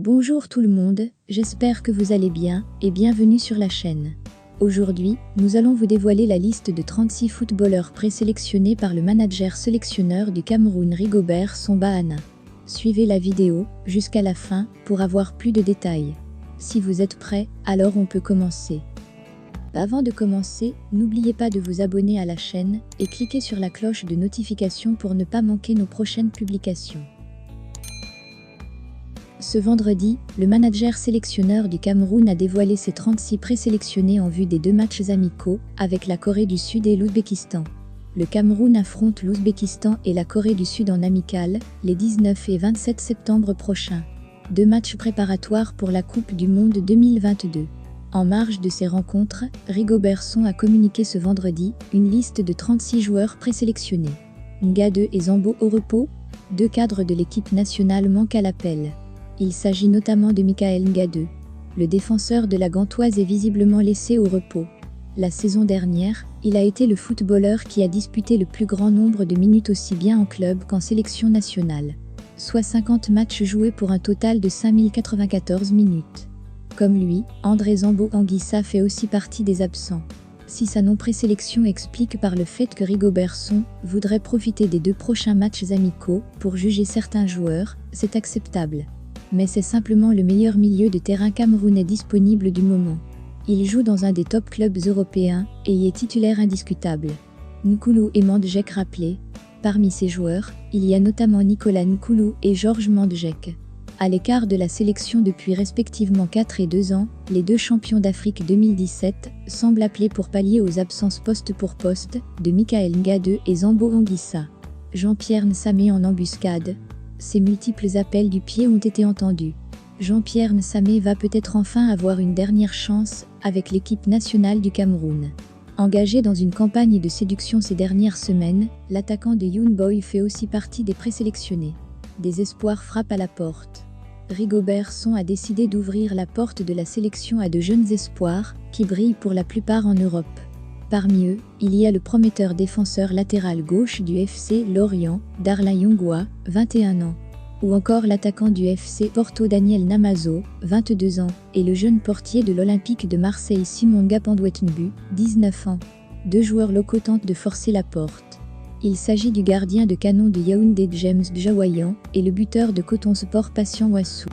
Bonjour tout le monde, j'espère que vous allez bien et bienvenue sur la chaîne. Aujourd'hui, nous allons vous dévoiler la liste de 36 footballeurs présélectionnés par le manager sélectionneur du Cameroun Rigobert Song-Bahana. Suivez la vidéo jusqu'à la fin pour avoir plus de détails. Si vous êtes prêts, alors on peut commencer. Avant de commencer, n'oubliez pas de vous abonner à la chaîne et cliquez sur la cloche de notification pour ne pas manquer nos prochaines publications. Ce vendredi, le manager sélectionneur du Cameroun a dévoilé ses 36 présélectionnés en vue des deux matchs amicaux avec la Corée du Sud et l'Ouzbékistan. Le Cameroun affronte l'Ouzbékistan et la Corée du Sud en amical les 19 et 27 septembre prochains. Deux matchs préparatoires pour la Coupe du Monde 2022. En marge de ces rencontres, Rigobert Song a communiqué ce vendredi une liste de 36 joueurs présélectionnés. Ngadeu et Zambo au repos, deux cadres de l'équipe nationale manquent à l'appel. Il s'agit notamment de Michael Ngadeu. Le défenseur de la Gantoise est visiblement laissé au repos. La saison dernière, il a été le footballeur qui a disputé le plus grand nombre de minutes aussi bien en club qu'en sélection nationale. Soit 50 matchs joués pour un total de 5094 minutes. Comme lui, André Zambo Anguissa fait aussi partie des absents. Si sa non-présélection explique par le fait que Rigobert Song voudrait profiter des deux prochains matchs amicaux pour juger certains joueurs, c'est acceptable. Mais c'est simplement le meilleur milieu de terrain camerounais disponible du moment. Il joue dans un des top clubs européens et y est titulaire indiscutable. Nkoulou et Mandjek rappelés. Parmi ces joueurs, il y a notamment Nicolas Nkoulou et Georges Mandjek. À l'écart de la sélection depuis respectivement 4 et 2 ans, les deux champions d'Afrique 2017 semblent appelés pour pallier aux absences poste pour poste de Michael Ngadeu et Zambo Anguissa. Jean-Pierre Nsamé en embuscade. Ces multiples appels du pied ont été entendus. Jean-Pierre Nsamé va peut-être enfin avoir une dernière chance avec l'équipe nationale du Cameroun. Engagé dans une campagne de séduction ces dernières semaines, l'attaquant de Young Boys fait aussi partie des présélectionnés. Des espoirs frappent à la porte. Rigobert Song a décidé d'ouvrir la porte de la sélection à de jeunes espoirs qui brillent pour la plupart en Europe. Parmi eux, il y a le prometteur défenseur latéral gauche du FC Lorient, Darlin Yongwa, 21 ans. Ou encore l'attaquant du FC Porto Daniel Namazo, 22 ans, et le jeune portier de l'Olympique de Marseille Simon Gapandouetnbu, 19 ans. Deux joueurs locaux tentent de forcer la porte. Il s'agit du gardien de canon de Yaoundé James Djawayan et le buteur de Coton Sport Patient Wassou.